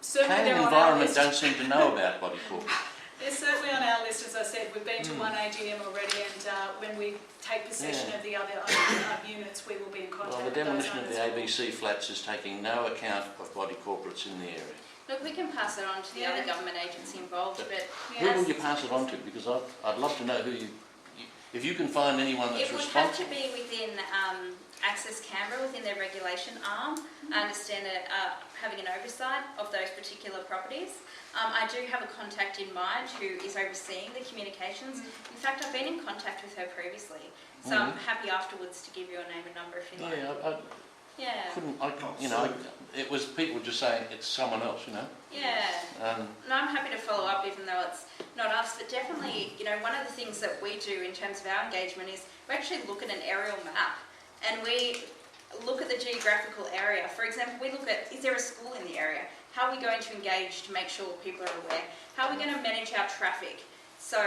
planning and environment don't seem to know about body corporates. They're certainly on our list, as I said. We've been to one AGM already, and when we take possession of the other units, we will be in contact Well, the demolition of the ABC flats is taking no account of body corporates in the area. Look, we can pass it on to the other government agency involved, but who will you pass it on to? Because I'd love to know who if you can find anyone that's It would have to responsible. be within Access Canberra, within their regulation arm. I understand that having an oversight of those particular properties. I do have a contact in mind who is overseeing the communications. In fact, I've been in contact with her previously, so I'm happy afterwards to give you a name and number if you like. It was people just saying it's someone else, you know. Yeah. And I'm happy to follow up even though it's not us, but definitely, one of the things that we do in terms of our engagement is we actually look at an aerial map and we look at the geographical area. For example, we look at, is there a school in the area? How are we going to engage to make sure people are aware? How are we going to manage our traffic so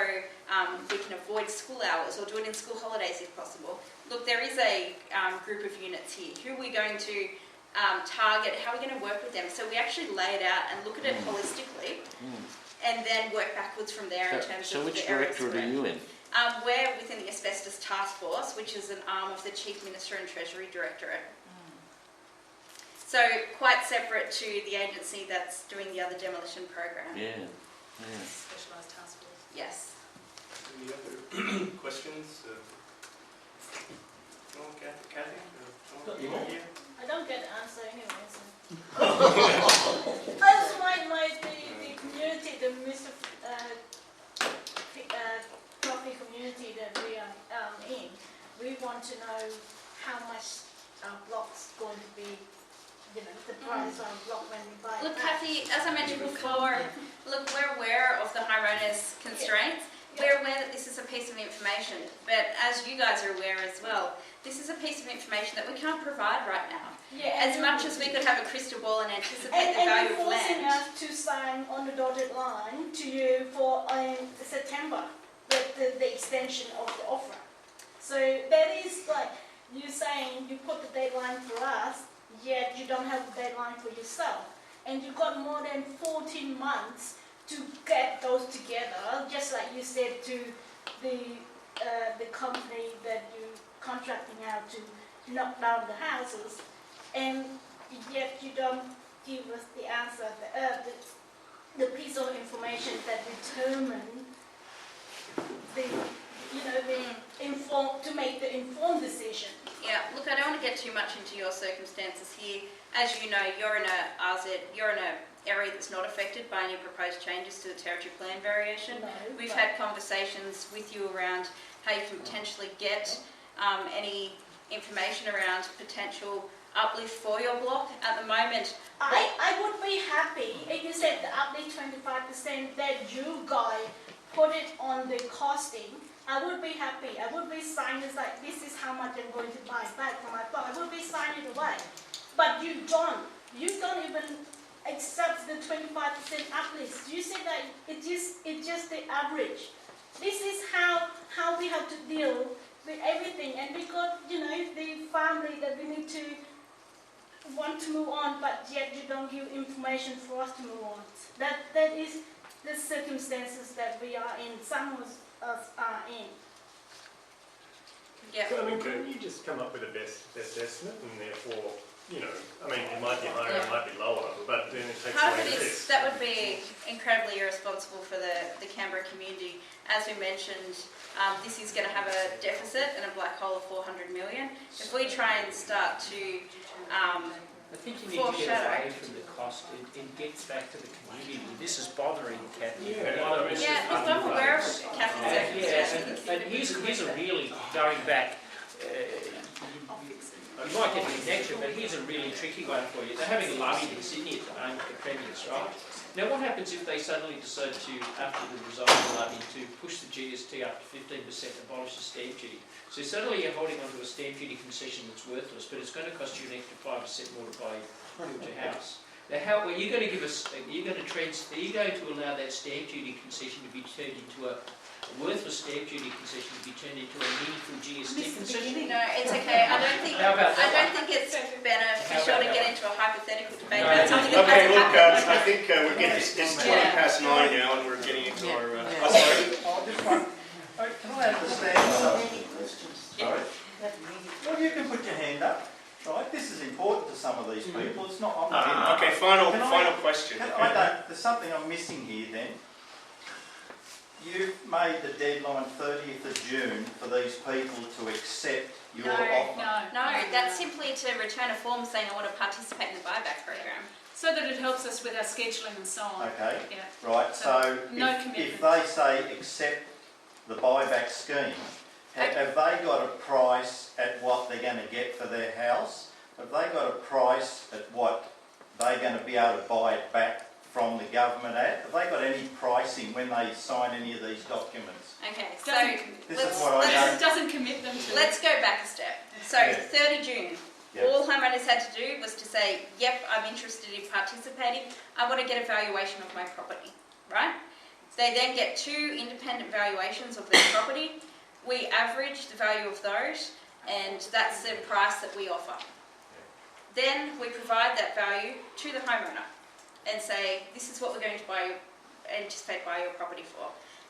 we can avoid school hours or do it in school holidays if possible? Look, there is a group of units here. Who are we going to target? How are we going to work with them? So we actually lay it out and look at it holistically and then work backwards from there in terms of which the areas. directorate are you in? We're within the Asbestos Taskforce, which is an arm of the Chief Minister and Treasury Directorate. So quite separate to the agency that's doing the other demolition program. Yeah. Specialised task force. Yes. Any other questions? No, Kathy? I don't get the answer anyway. So. That's the community, the Mr. Coffee community that we are in. We want to know how much our block's going to be. The price on a block when we buy it. Look, Kathy, as I mentioned before, look, we're aware of the homeowners' constraints. We're aware that this is a piece of information, but as you guys are aware as well, this is a piece of information that we can't provide right now. Yeah, as much as we could have a crystal ball and anticipate the value of forcing land. us to sign on the dotted line to you for September, the extension of the offer. So that is like you saying you put the deadline for us, yet you don't have a deadline for yourself. And you've got more than 14 months to get those together, just like you said to the company that you're contracting out to knock down the houses, and yet you don't give us the answer, the piece of information that determine to make the informed decision. Yeah, look, I don't want to get too much into your circumstances here. As you know, you're in an area that's not affected by any proposed changes to the territory plan variation. No, We've had conversations with you around how you can potentially get any information around potential uplift for your block. At the moment, I would be happy if you said the uplift 25% that you guys put it on the costing. I would be happy. I would be signing like this is how much I'm going to buy back from my block. I would be signing it away. But you don't. You don't even accept the 25% uplift. You say that it's just the average. This is how we have to deal with everything, and we got the family that we need to want to move on, but yet you don't give information for us to move on. That is the circumstances that we are in. Some of us are in. yeah. So, couldn't you just come up with a best estimate and therefore, it might be higher, it might be lower, but then it takes Part of away it the is risk. that would be incredibly irresponsible for the Canberra community. As we mentioned, this is going to have a deficit and a black hole of 400 million. If we try and start to I think you need to get away from the cost and get back to the community. This is bothering Kathy. I'm aware of Kathy's circumstances. And here's a really, going back, you might get the connection, but here's a really tricky one for you. They're having a lobby in Sydney at the moment, the Premier's, right? Now what happens if they suddenly decide to, after the result of the lobby, to push the GST up to 15%, abolish the stamp duty? So suddenly you're holding onto a stamp duty concession that's worthless, but it's going to cost you an extra 5% more to buy your house. Now how are you going to give us, are you going to allow that stamp duty concession to be turned into a worthless stamp duty concession to be turned into a meaningful GST concession? No, it's okay. I don't think it's beneficial to get into a hypothetical debate about something that Okay, hasn't look, happened. I think we're getting, it's 9:20 now and we're getting into our, sorry. Can I understand something? Sorry? Well, you can put your hand up, right? This is important to some of these people. It's not, I'm not in. Okay, final question. There's something I'm missing here then. you've made the deadline 30th of June for these people to accept your offer. No, that's simply to return a form saying I want to participate in the buyback program. So that it helps us with our scheduling and so on. Okay, Yeah. right, so no if commitment. they say accept the buyback scheme, have they got a price at what they're going to get for their house? Have they got a price at what they're going to be able to buy it back from the government at? Have they got any pricing when they sign any of these documents? Okay, so This is what I It don't... doesn't commit them to let's go back a step. So Yeah. 30 June, Yeah. all homeowners had to do was to say, yep, I'm interested in participating. I want to get a valuation of my property, right? They then get 2 independent valuations of their property. We average the value of those, and that's the price that we offer. Then we provide that value to the homeowner and say, this is what we're going to anticipate buy your property for.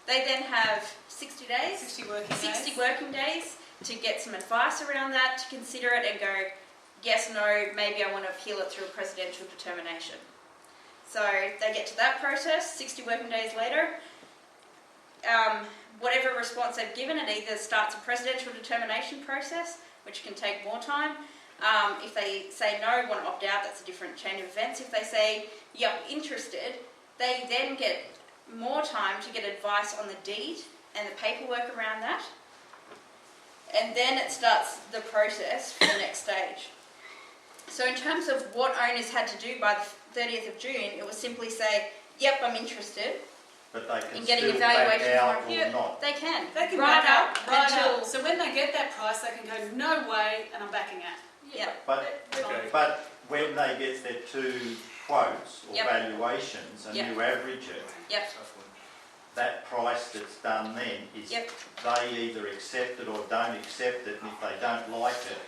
They then have 60 days, 60 working days to get some advice around that, to consider it and go, yes, no, maybe I want to appeal it through a presidential determination. So they get to that process, 60 working days later, whatever response they've given, it either starts a presidential determination process, which can take more time. If they say no, want to opt out, that's a different chain of events. If they say, yep, interested, they then get more time to get advice on the deed and the paperwork around that. And then it starts the process for the next stage. So in terms of what owners had to do by the 30th of June, it was simply say, yep, I'm interested But they can in getting still evaluation back out from or not. They can. They can right back up right until... up. So when they get that price, they can go, no way, and I'm backing out. Yep. But when they get their 2 quotes or Yep. valuations and Yep. you average it, Yep. that price that's done then is Yep. they either accept it or don't accept it, and if they don't like it,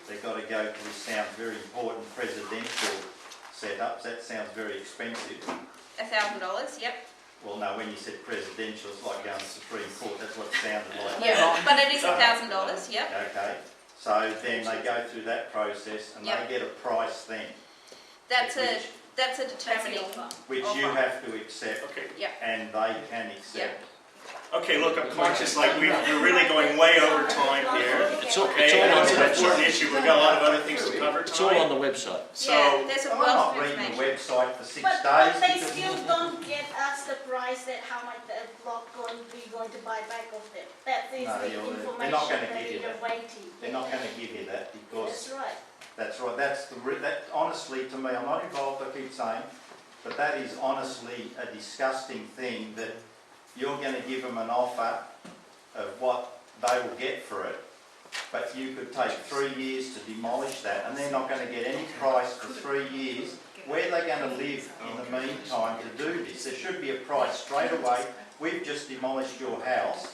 they've got to go to this sounds very important presidential setups. That sounds very expensive. $1,000, yep. Well, no, when you said presidential, it's like going to the Supreme Court. That's what it sounded like. Yeah, but it is $1,000, yep. Okay, so then they go through that process and Yep. they get a price then, That's a Which- determining which you offer. have to accept Okay. Yep. and they can accept. Okay, look, I'm conscious, like, we're really going way over time here. It's all Okay, on it's the an important website. issue, we've got a lot of other things to cover It's all tonight. on the website. So, Yeah, there's a I'm wealth not of reading the information. website for 6 But days. they because- still don't get us the price that how much the block going to buy back of them. That is No, the they're not information gonna that give you you're that. waiting. They're not going to give you that because That's right. that's right. That's that. Honestly, to me, I'm not involved. I keep saying, but that is honestly a disgusting thing that you're going to give them an offer of what they will get for it, but you could take 3 years to demolish that, and they're not going to get any price for 3 years. Where are they going to live in the meantime to do this? There should be a price straight away. We've just demolished your house.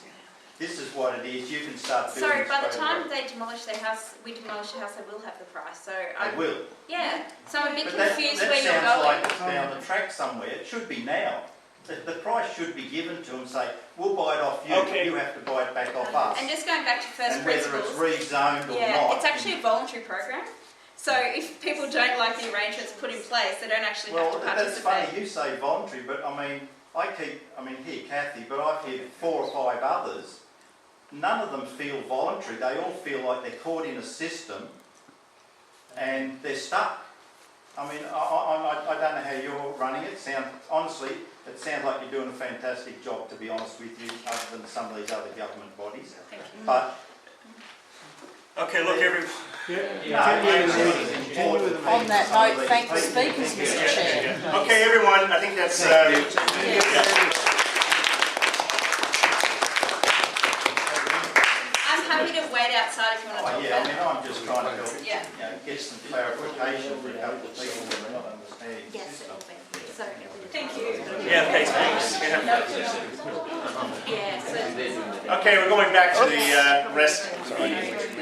This is what it is. You can start building. Sorry, by the straight time away. they demolish their house, we demolish the house, they will have the price. So They will. yeah. So I'm a bit But that confused where you're sounds going. like it's down the track somewhere. It should be now. The price should be given to them, say, we'll buy it off you, Okay. you have to buy it back off us. And just going back to first And whether it's principles, rezoned or yeah, not. it's actually a voluntary program. So if people don't like the arrangements put in place, they don't actually have Well, to that's funny, participate. you say voluntary, but I mean, here Kathy, but I've heard 4 or 5 others. None of them feel voluntary. They all feel like they're caught in a system and they're stuck. I mean, I don't know how you're running it. Honestly, it sounds like you're doing a fantastic job, to be honest with you, other than some of these other government bodies. Thank you. But okay, look, everyone. On that note, thank the speakers, Mr Chair. Okay, everyone, I think that's, I'm happy to wait outside if you want to talk Yeah, I about it. mean, I'm just trying to help, Yeah. get some clarification for a couple of people that are not understanding the Yes, system. so Thank you. yeah, okay, thanks. yeah, so Okay, we're going back to the rest.